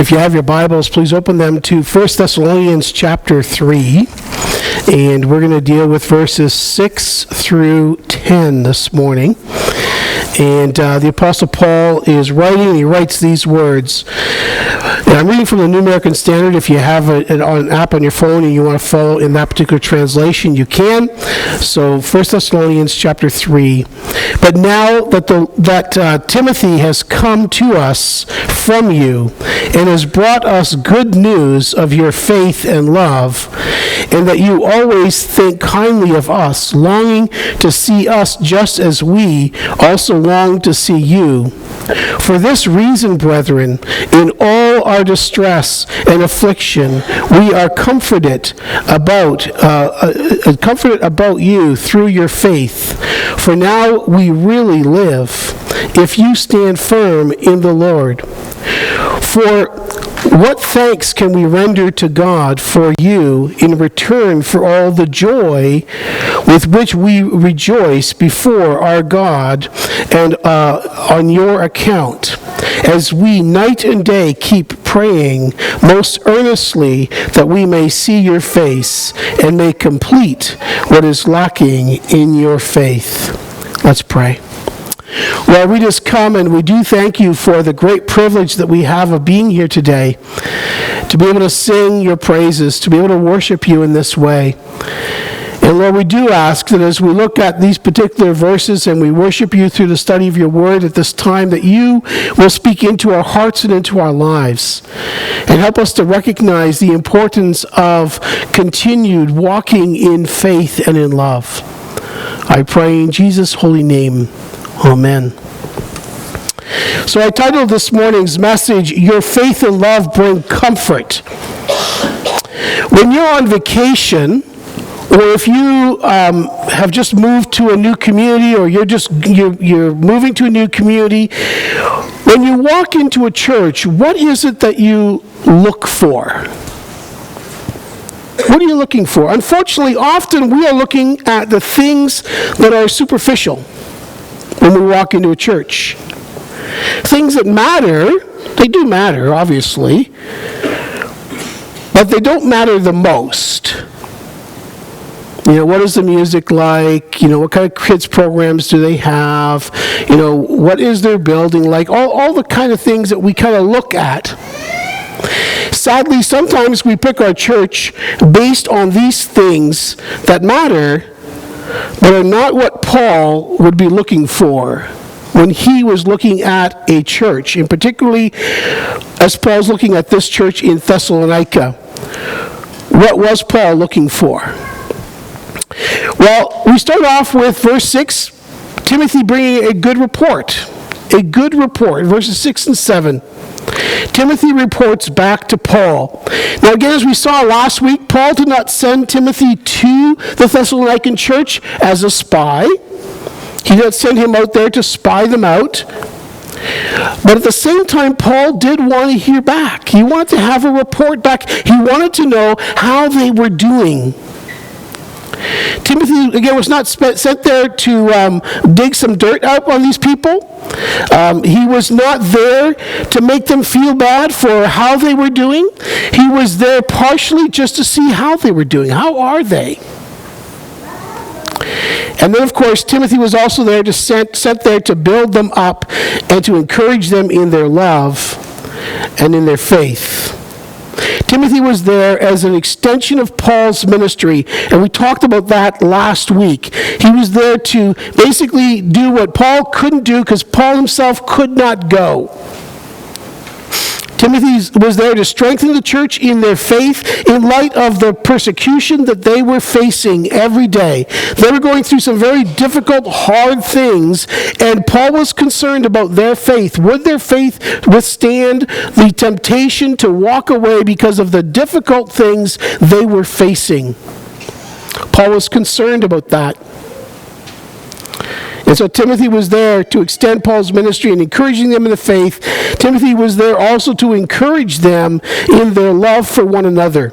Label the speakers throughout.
Speaker 1: If you have your Bibles, please open them to 1 Thessalonians chapter 3. And we're going to deal with verses 6 through 10 this morning. And the Apostle Paul is writing, and he writes these words. And I'm reading from the New American Standard. If you have an app on your phone and you want to follow in that particular translation, you can. So 1 Thessalonians chapter 3. But now that Timothy has come to us from you and has brought us good news of your faith and love, and that you always think kindly of us, longing to see us just as we also long to see you. For this reason, brethren, in all our distress and affliction, we are comforted about you through your faith. For now we really live, if you stand firm in the Lord. For what thanks can we render to God for you in return for all the joy with which we rejoice before our God and on your account, as we night and day keep praying most earnestly that we may see your face and may complete what is lacking in your faith. Let's pray. Lord, we just come and we do thank you for the great privilege that we have of being here today, to be able to sing your praises, to be able to worship you in this way. And Lord, we do ask that as we look at these particular verses and we worship you through the study of your word at this time, that you will speak into our hearts and into our lives and help us to recognize the importance of continued walking in faith and in love. I pray in Jesus' holy name. Amen. So I titled this morning's message, Your Faith and Love Bring Comfort. When you're on vacation, or if you have just moved to a new community, or you're moving to a new community, when you walk into a church, what is it that you look for? What are you looking for? Unfortunately, often we are looking at the things that are superficial when we walk into a church. Things that matter, they do matter, obviously, but they don't matter the most. You know, what is the music like? You know, what kind of kids programs do they have? You know, what is their building like? All the kind of things that we kind of look at. Sadly, sometimes we pick our church based on these things that matter, but are not what Paul would be looking for when he was looking at a church, and particularly as Paul's looking at this church in Thessalonica. What was Paul looking for? Well, we start off with verse 6, Timothy bringing a good report. A good report, verses 6 and 7. Timothy reports back to Paul. Now again, as we saw last week, Paul did not send Timothy to the Thessalonican church as a spy. He did not send him out there to spy them out. But at the same time, Paul did want to hear back. He wanted to have a report back. He wanted to know how they were doing. Timothy, again, was not sent there to dig some dirt out on these people. He was not there to make them feel bad for how they were doing. He was there partially just to see how they were doing. How are they? And then, of course, Timothy was also there sent there to build them up and to encourage them in their love and in their faith. Timothy was there as an extension of Paul's ministry, and we talked about that last week. He was there to basically do what Paul couldn't do because Paul himself could not go. Timothy was there to strengthen the church in their faith in light of the persecution that they were facing every day. They were going through some very difficult, hard things, and Paul was concerned about their faith. Would their faith withstand the temptation to walk away because of the difficult things they were facing? Paul was concerned about that. And so Timothy was there to extend Paul's ministry and encouraging them in the faith. Timothy was there also to encourage them in their love for one another.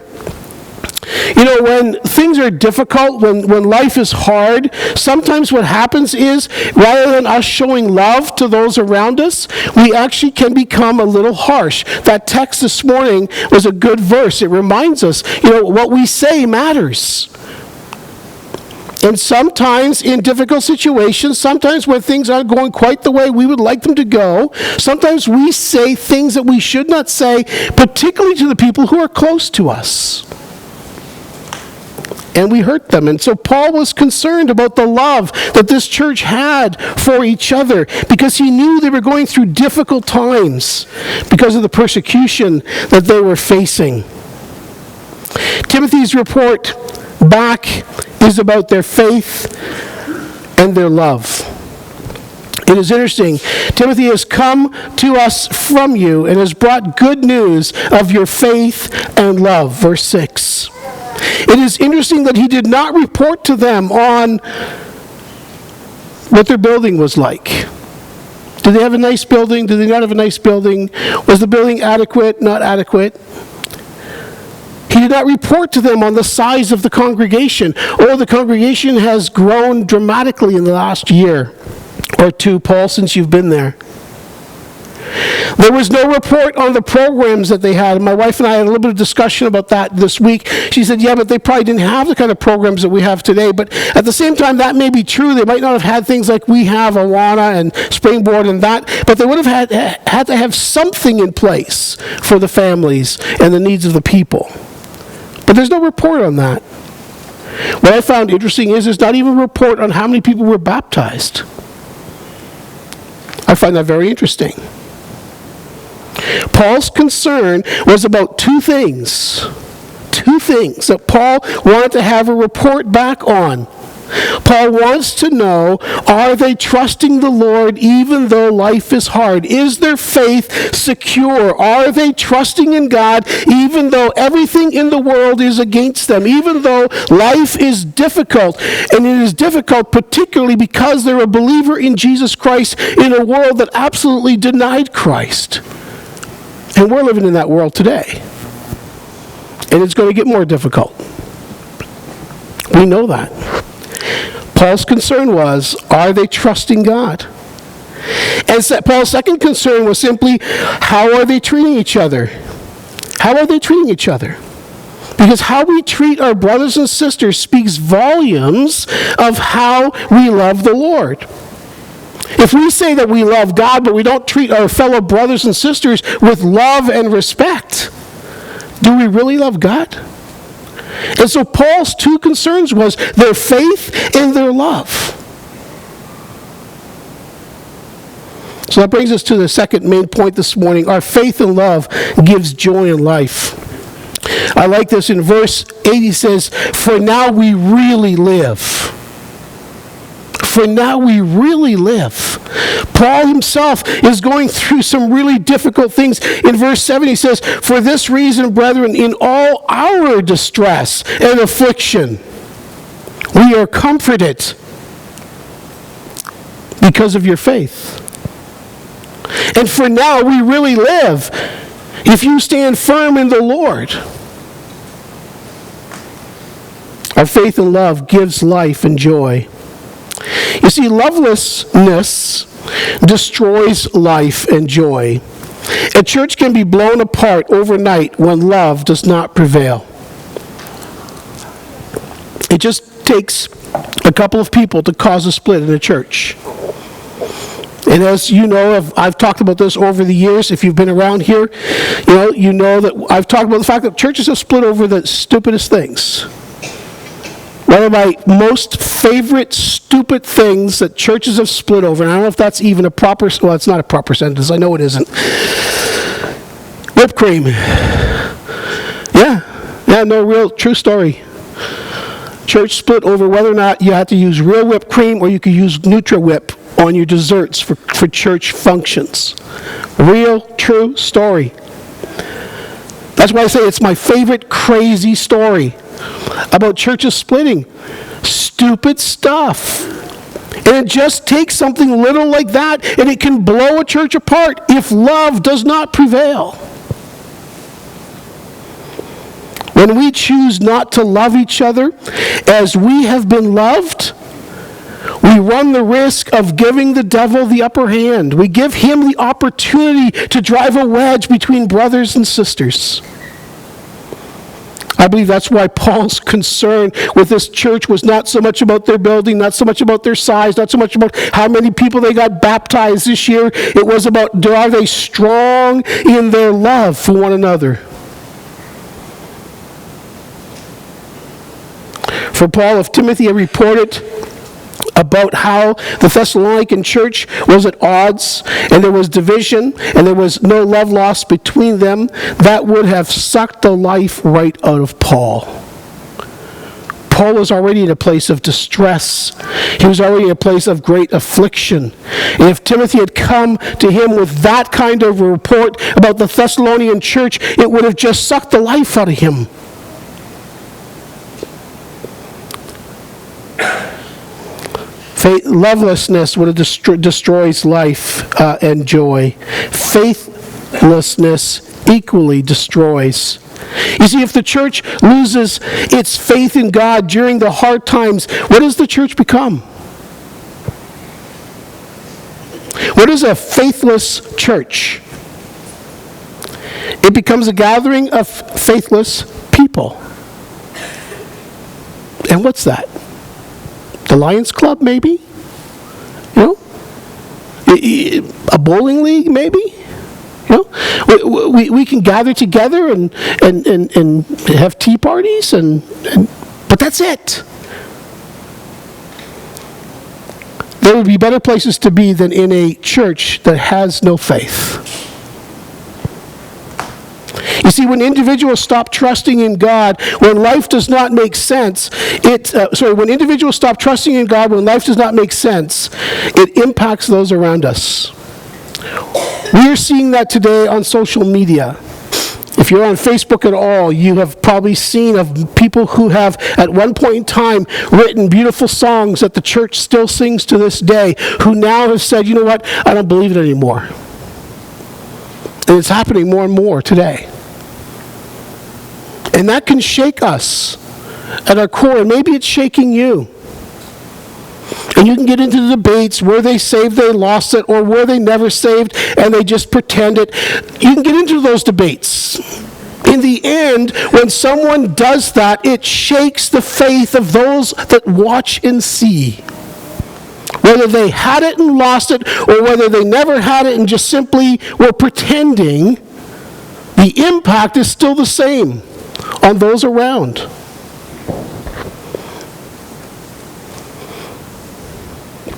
Speaker 1: You know, when things are difficult, when life is hard, sometimes what happens is, rather than us showing love to those around us, we actually can become a little harsh. That text this morning was a good verse. It reminds us, what we say matters. And sometimes in difficult situations, sometimes when things aren't going quite the way we would like them to go, sometimes we say things that we should not say, particularly to the people who are close to us. And we hurt them. And so Paul was concerned about the love that this church had for each other, because he knew they were going through difficult times because of the persecution that they were facing. Timothy's report back is about their faith and their love. It is interesting. Timothy has come to us from you and has brought good news of your faith and love. Verse 6. It is interesting that he did not report to them on what their building was like. Did they have a nice building? Did they not have a nice building? Was the building adequate? Not adequate? He did not report to them on the size of the congregation. Oh, the congregation has grown dramatically in the last year or two, Paul, since you've been there. There was no report on the programs that they had. My wife and I had a little bit of discussion about that this week. She said, yeah, but they probably didn't have the kind of programs that we have today. But at the same time, that may be true. They might not have had things like we have, Awana and Springboard and that, but they would have had to have something in place for the families and the needs of the people. But there's no report on that. What I found interesting is there's not even a report on how many people were baptized. I find that very interesting. Paul's concern was about two things that Paul wanted to have a report back on. Paul wants to know, are they trusting the Lord even though life is hard? Is their faith secure? Are they trusting in God even though everything in the world is against them? Even though life is difficult, and it is difficult particularly because they're a believer in Jesus Christ in a world that absolutely denied Christ. And we're living in that world today. And it's going to get more difficult. We know that. Paul's concern was, are they trusting God? And Paul's second concern was simply, how are they treating each other? How are they treating each other? Because how we treat our brothers and sisters speaks volumes of how we love the Lord. If we say that we love God, but we don't treat our fellow brothers and sisters with love and respect, do we really love God? And so Paul's two concerns was their faith and their love. So that brings us to the second main point this morning. Our faith and love gives joy in life. I like this in verse 8. He says, for now we really live. For now we really live. Paul himself is going through some really difficult things. In verse 7 he says, for this reason, brethren, in all our distress and affliction, we are comforted because of your faith. And for now we really live if you stand firm in the Lord. Our faith and love gives life and joy. You see, lovelessness destroys life and joy. A church can be blown apart overnight when love does not prevail. It just takes a couple of people to cause a split in a church. And as you know, I've talked about this over the years. If you've been around here, you know that I've talked about the fact that churches have split over the stupidest things. One of my most favorite stupid things that churches have split over, and I don't know if that's even a proper, well, it's not a proper sentence, I know it isn't. Whipped cream. Yeah, no, real, true story. Church split over whether or not you had to use real whipped cream or you could use Nutri-Whip on your desserts for church functions. Real, true story. That's why I say it's my favorite crazy story about churches splitting. Stupid stuff. And it just takes something little like that and it can blow a church apart if love does not prevail. When we choose not to love each other as we have been loved, we run the risk of giving the devil the upper hand. We give him the opportunity to drive a wedge between brothers and sisters. I believe that's why Paul's concern with this church was not so much about their building, not so much about their size, not so much about how many people they got baptized this year. It was about, are they strong in their love for one another? For Paul, if Timothy had reported about how the Thessalonican church was at odds and there was division and there was no love lost between them, that would have sucked the life right out of Paul. Paul was already in a place of distress. He was already in a place of great affliction. And if Timothy had come to him with that kind of a report about the Thessalonian church, it would have just sucked the life out of him. Lovelessness would have destroys life and joy. Faithlessness equally destroys. You see, if the church loses its faith in God during the hard times, what does the church become? What is a faithless church? It becomes a gathering of faithless people. And what's that? The Lions Club, maybe? You know? A bowling league, maybe? You know? We can gather together and have tea parties, but that's it. There would be better places to be than in a church that has no faith. You see, when individuals stop trusting in God, when life does not make sense, when individuals stop trusting in God, when life does not make sense, it impacts those around us. We are seeing that today on social media. If you're on Facebook at all, you have probably seen of people who have, at one point in time, written beautiful songs that the church still sings to this day, who now have said, you know what, I don't believe it anymore. And it's happening more and more today. And that can shake us at our core, and maybe it's shaking you. And you can get into the debates, were they saved, they lost it, or were they never saved, and they just pretend it. You can get into those debates. In the end, when someone does that, it shakes the faith of those that watch and see. Whether they had it and lost it, or whether they never had it and just simply were pretending, the impact is still the same on those around.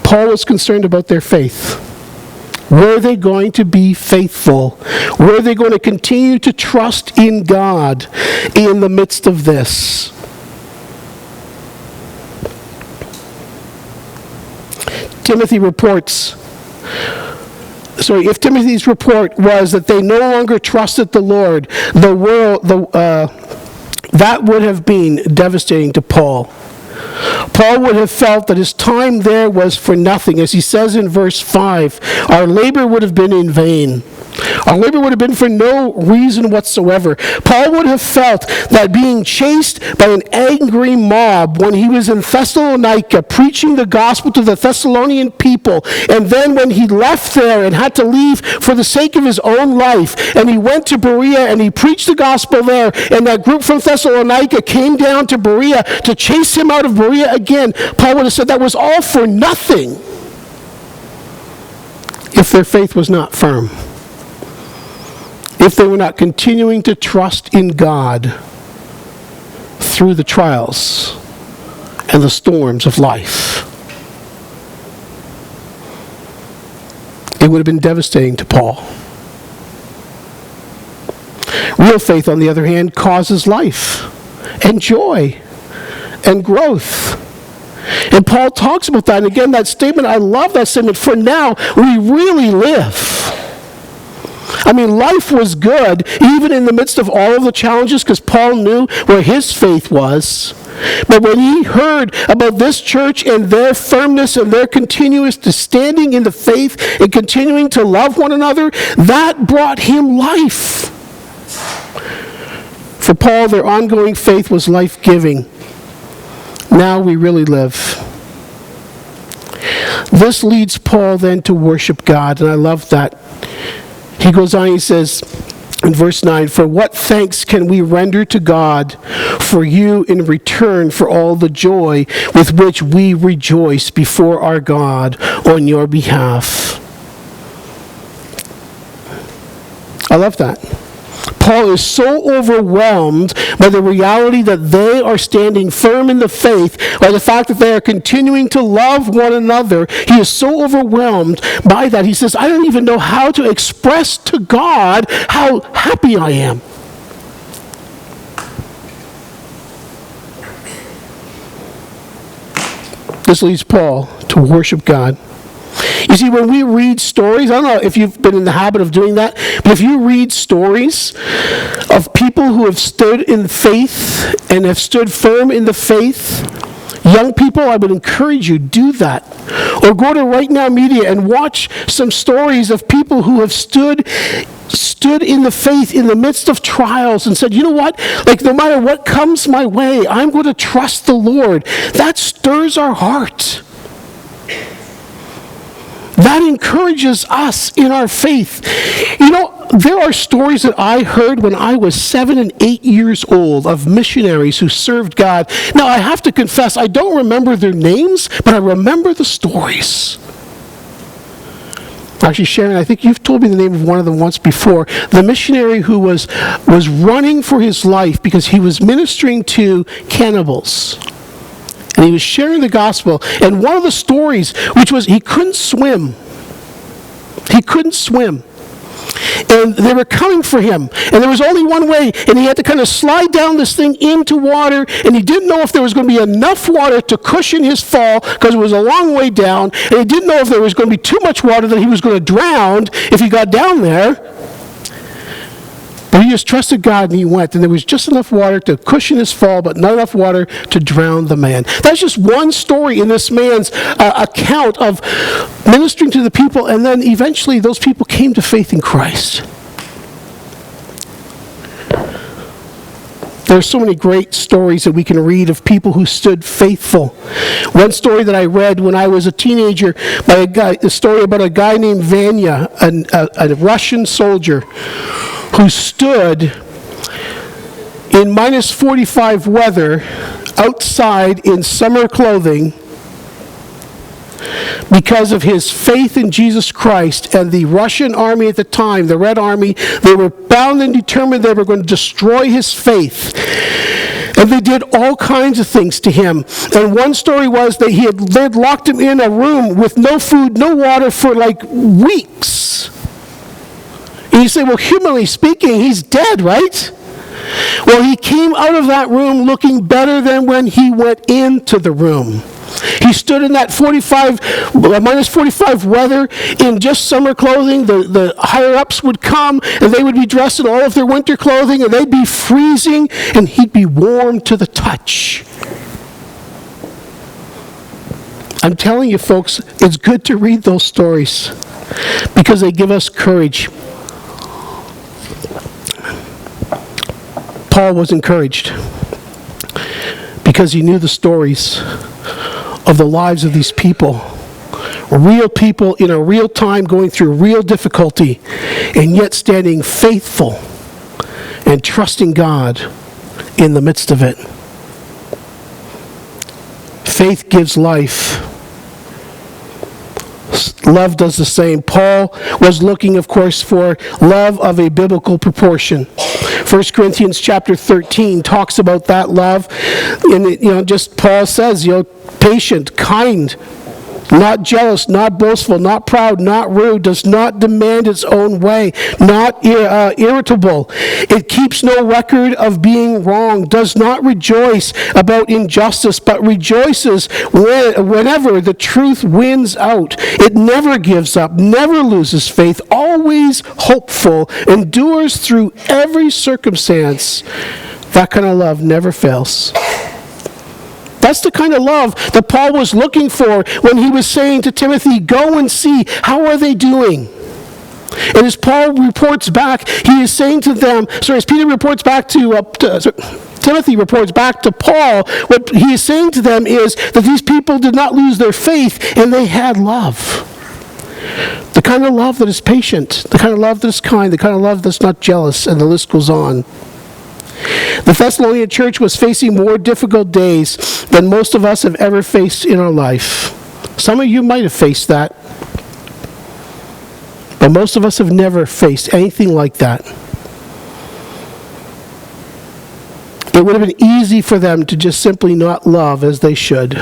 Speaker 1: Paul was concerned about their faith. Were they going to be faithful? Were they going to continue to trust in God in the midst of this? If Timothy's report was that they no longer trusted the Lord, that would have been devastating to Paul. Paul would have felt that his time there was for nothing. As he says in verse 5, our labor would have been in vain. Our labor would have been for no reason whatsoever. Paul would have felt that being chased by an angry mob when he was in Thessalonica preaching the gospel to the Thessalonian people, and then when he left there and had to leave for the sake of his own life, and he went to Berea and he preached the gospel there, and that group from Thessalonica came down to Berea to chase him out of Berea again, Paul would have said that was all for nothing if their faith was not firm. If they were not continuing to trust in God through the trials and the storms of life. It would have been devastating to Paul. Real faith, on the other hand, causes life and joy and growth. And Paul talks about that. And again, that statement, I love that statement. For now, we really live. I mean, life was good, even in the midst of all of the challenges, because Paul knew where his faith was. But when he heard about this church and their firmness and their continuous standing in the faith and continuing to love one another, that brought him life. For Paul, their ongoing faith was life-giving. Now we really live. This leads Paul then to worship God, and I love that. He goes on, he says in verse 9, "For what thanks can we render to God for you in return for all the joy with which we rejoice before our God on your behalf?" I love that. Paul is so overwhelmed by the reality that they are standing firm in the faith, by the fact that they are continuing to love one another. He is so overwhelmed by that. He says, I don't even know how to express to God how happy I am. This leads Paul to worship God. You see, when we read stories, I don't know if you've been in the habit of doing that, but if you read stories of people who have stood in faith and have stood firm in the faith, young people, I would encourage you, do that. Or go to Right Now Media and watch some stories of people who have stood in the faith in the midst of trials and said, you know what? Like, no matter what comes my way, I'm going to trust the Lord. That stirs our heart. That encourages us in our faith. You know, there are stories that I heard when I was 7 and 8 years old of missionaries who served God. Now, I have to confess, I don't remember their names, but I remember the stories. Actually, Sharon, I think you've told me the name of one of them once before. The missionary who was running for his life because he was ministering to cannibals. And he was sharing the gospel. And one of the stories, which was he couldn't swim. He couldn't swim. And they were coming for him. And there was only one way. And he had to kind of slide down this thing into water. And he didn't know if there was going to be enough water to cushion his fall because it was a long way down. And he didn't know if there was going to be too much water that he was going to drown if he got down there. But he just trusted God and he went. And there was just enough water to cushion his fall, but not enough water to drown the man. That's just one story in this man's account of ministering to the people. And then eventually those people came to faith in Christ. There are so many great stories that we can read of people who stood faithful. One story that I read when I was a teenager by a story about a guy named Vanya, a Russian soldier, who stood in minus 45 weather outside in summer clothing because of his faith in Jesus Christ. And the Russian army at the time, the Red Army, they were bound and determined they were going to destroy his faith. And they did all kinds of things to him. And one story was that they'd locked him in a room with no food, no water for like weeks. And you say, well, humanly speaking, he's dead, right? Well, he came out of that room looking better than when he went into the room. He stood in that minus 45 weather in just summer clothing. The higher-ups would come, and they would be dressed in all of their winter clothing, and they'd be freezing, and he'd be warm to the touch. I'm telling you, folks, it's good to read those stories because they give us courage. Paul was encouraged because he knew the stories of the lives of these people. Real people in a real time going through real difficulty and yet standing faithful and trusting God in the midst of it. Faith gives life. Love does the same. Paul was looking, of course, for love of a biblical proportion. 1 Corinthians chapter 13 talks about that love. And just Paul says, patient, kind, not jealous, not boastful, not proud, not rude, does not demand its own way, not irritable. It keeps no record of being wrong, does not rejoice about injustice, but rejoices whenever the truth wins out. It never gives up, never loses faith, always hopeful, endures through every circumstance. That kind of love never fails. That's the kind of love that Paul was looking for when he was saying to Timothy, go and see, how are they doing? And as Paul reports back, he is saying to them, as Peter reports back Timothy reports back to Paul, what he is saying to them is that these people did not lose their faith, and they had love. The kind of love that is patient, the kind of love that is kind, the kind of love that's not jealous, and the list goes on. The Thessalonian church was facing more difficult days than most of us have ever faced in our life. Some of you might have faced that, but most of us have never faced anything like that. It would have been easy for them to just simply not love as they should.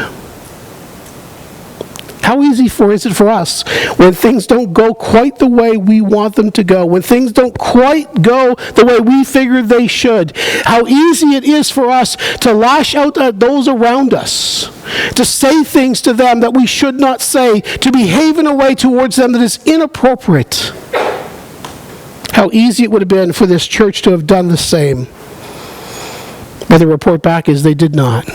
Speaker 1: How easy is it for us when things don't go quite the way we want them to go, when things don't quite go the way we figured they should? How easy it is for us to lash out at those around us, to say things to them that we should not say, to behave in a way towards them that is inappropriate. How easy it would have been for this church to have done the same. But the report back is they did not.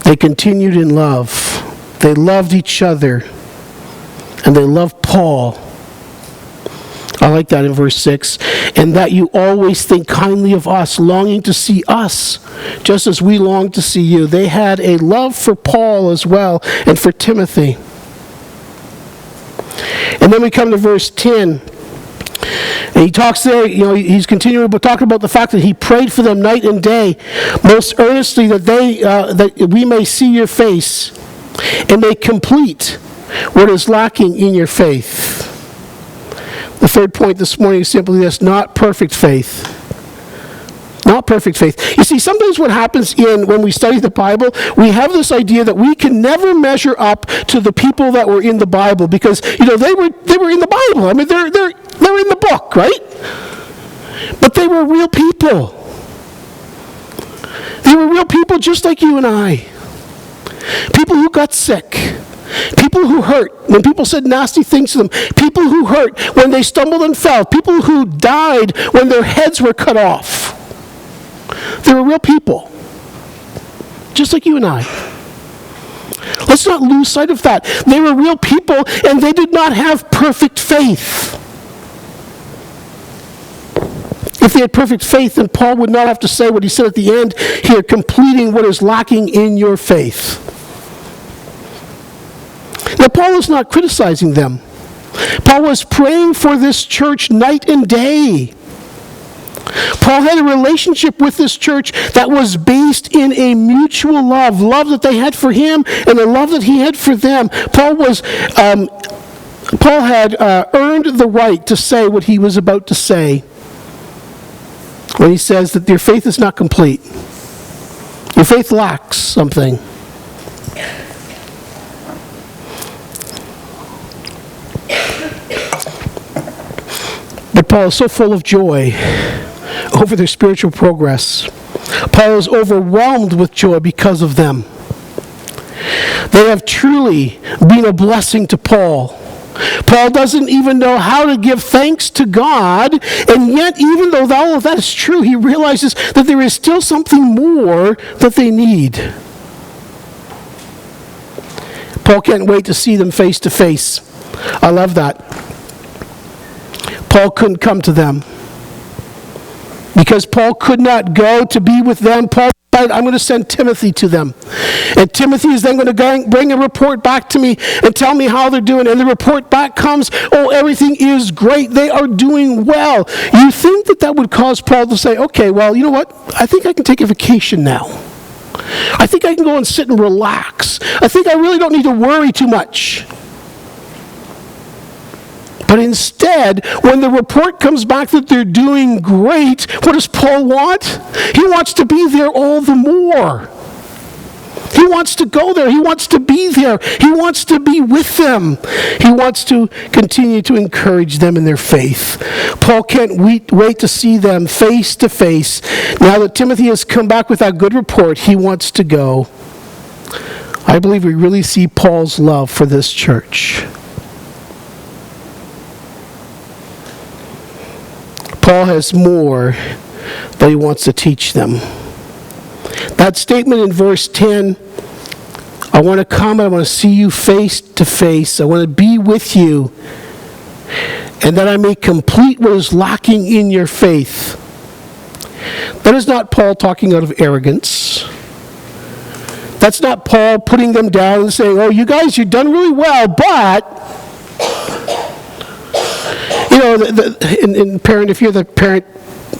Speaker 1: They continued in love. They loved each other, and they loved Paul. I like that in verse 6. And that you always think kindly of us, longing to see us, just as we long to see you. They had a love for Paul as well, and for Timothy. And then we come to verse 10. And he talks there, he's continuing talking about the fact that he prayed for them night and day, most earnestly that we may see your face, and may complete what is lacking in your faith. The third point this morning is simply this: not perfect faith. Not perfect faith. You see, sometimes what happens when we study the Bible, we have this idea that we can never measure up to the people that were in the Bible because, they were in the Bible. I mean, they're in the book, right? But they were real people. They were real people just like you and I. People who got sick. People who hurt when people said nasty things to them. People who hurt when they stumbled and fell. People who died when their heads were cut off. They were real people. Just like you and I. Let's not lose sight of that. They were real people, and they did not have perfect faith. If they had perfect faith, then Paul would not have to say what he said at the end here, completing what is lacking in your faith. Now, Paul is not criticizing them. Paul was praying for this church night and day. Paul had a relationship with this church that was based in a mutual love that they had for him and the love that he had for them. Paul had earned the right to say what he was about to say when he says that your faith is not complete. Your faith lacks something. But Paul is so full of joy over their spiritual progress. Paul is overwhelmed with joy because of them. They have truly been a blessing to Paul. Paul doesn't even know how to give thanks to God, and yet, even though all of that is true, he realizes that there is still something more that they need. Paul can't wait to see them face to face. I love that. Paul couldn't come to them. Because Paul could not go to be with them, Paul said, I'm going to send Timothy to them. And Timothy is then going to bring a report back to me and tell me how they're doing. And the report back comes, everything is great. They are doing well. You think that would cause Paul to say, okay, well, you know what? I think I can take a vacation now. I think I can go and sit and relax. I think I really don't need to worry too much. But instead, when the report comes back that they're doing great, what does Paul want? He wants to be there all the more. He wants to go there. He wants to be there. He wants to be with them. He wants to continue to encourage them in their faith. Paul can't wait to see them face to face. Now that Timothy has come back with that good report, he wants to go. I believe we really see Paul's love for this church. Paul has more that he wants to teach them. That statement in verse 10, I want to come, I want to see you face to face. I want to be with you. and that I may complete what is lacking in your faith. That is not Paul talking out of arrogance. That's not Paul putting them down and saying, oh, you guys, you've done really well, but, you know, in parent, if you're the parent,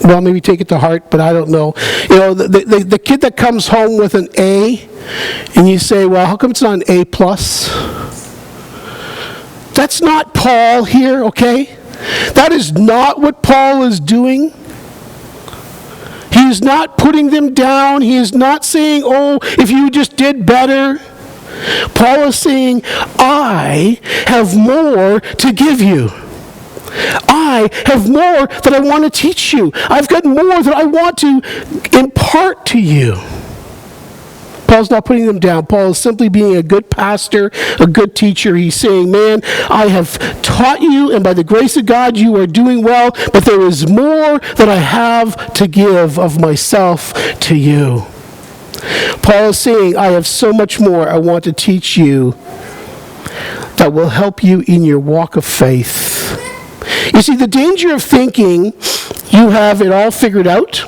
Speaker 1: well, maybe take it to heart, but I don't know. You know, the kid that comes home with an A, and you say, well, how come it's not an A+? That's not Paul here, okay? That is not what Paul is doing. He is not putting them down. He is not saying, oh, if you just did better. Paul is saying, I have more to give you. I have more that I want to teach you. I've got more that I want to impart to you. Paul's not putting them down. Paul is simply being a good pastor, a good teacher. He's saying, man, I have taught you, and by the grace of God, you are doing well, but there is more that I have to give of myself to you. Paul is saying, I have so much more I want to teach you that will help you in your walk of faith. You see, the danger of thinking you have it all figured out.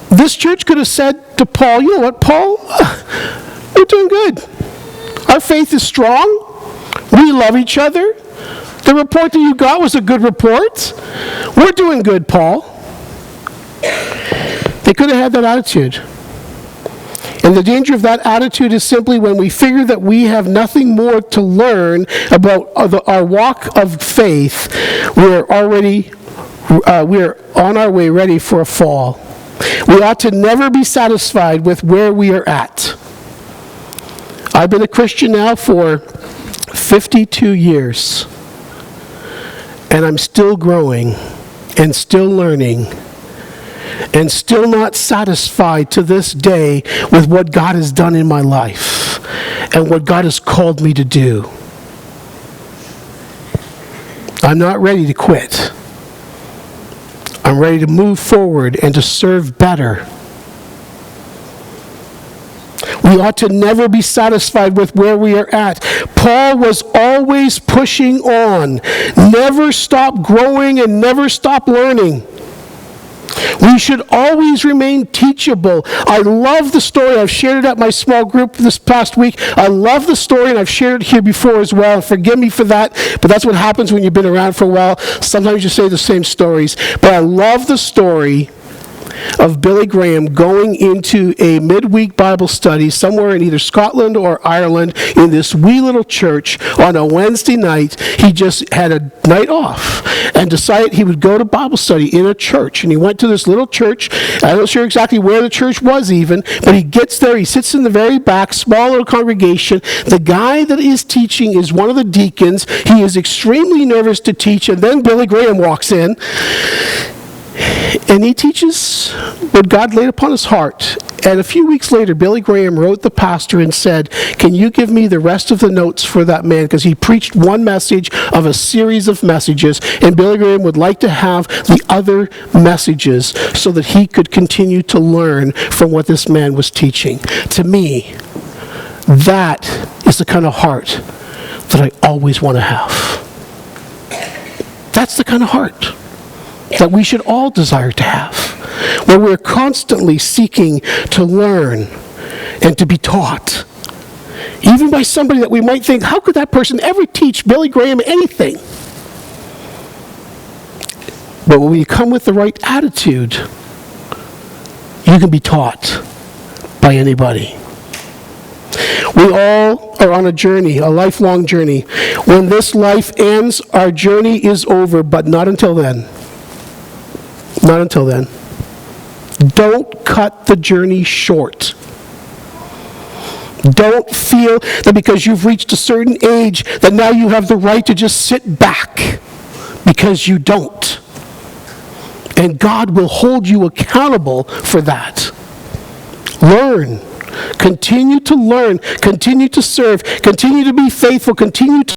Speaker 1: This church could have said to Paul, you know what, Paul? We're doing good. Our faith is strong. We love each other. The report that you got was a good report. We're doing good, Paul. They could have had that attitude. And the danger of that attitude is simply when we figure that we have nothing more to learn about our walk of faith, we're on our way ready for a fall. We ought to never be satisfied with where we are at. I've been a Christian now for 52 years, and I'm still growing and still learning and still not satisfied to this day with what God has done in my life and what God has called me to do. I'm not ready to quit. I'm ready to move forward and to serve better. We ought to never be satisfied with where we are at. Paul was always pushing on. Never stop growing and never stop learning. We should always remain teachable. I love the story. I've shared it at my small group this past week. I love the story, and I've shared it here before as well. Forgive me for that, but that's what happens when you've been around for a while. Sometimes you say the same stories. But I love the story of Billy Graham going into a midweek Bible study somewhere in either Scotland or Ireland in this wee little church on a Wednesday night. He just had a night off and decided he would go to Bible study in a church. And he went to this little church. I'm not sure exactly where the church was even, but he gets there. He sits in the very back, small little congregation. The guy that is teaching is one of the deacons. He is extremely nervous to teach, and then Billy Graham walks in. And he teaches what God laid upon his heart. And a few weeks later, Billy Graham wrote the pastor and said, can you give me the rest of the notes for that man? Because he preached one message of a series of messages, and Billy Graham would like to have the other messages so that he could continue to learn from what this man was teaching. To me, that is the kind of heart that I always want to have. That's the kind of heart that we should all desire to have, where we're constantly seeking to learn and to be taught, even by somebody that we might think, how could that person ever teach Billy Graham anything? But when you come with the right attitude, you can be taught by anybody. We all are on a journey, a lifelong journey. When this life ends, our journey is over, but not until then. Not until then. Don't cut the journey short. Don't feel that because you've reached a certain age that now you have the right to just sit back, because you don't. And God will hold you accountable for that. Learn. Continue to learn. Continue to serve. Continue to be faithful. Continue to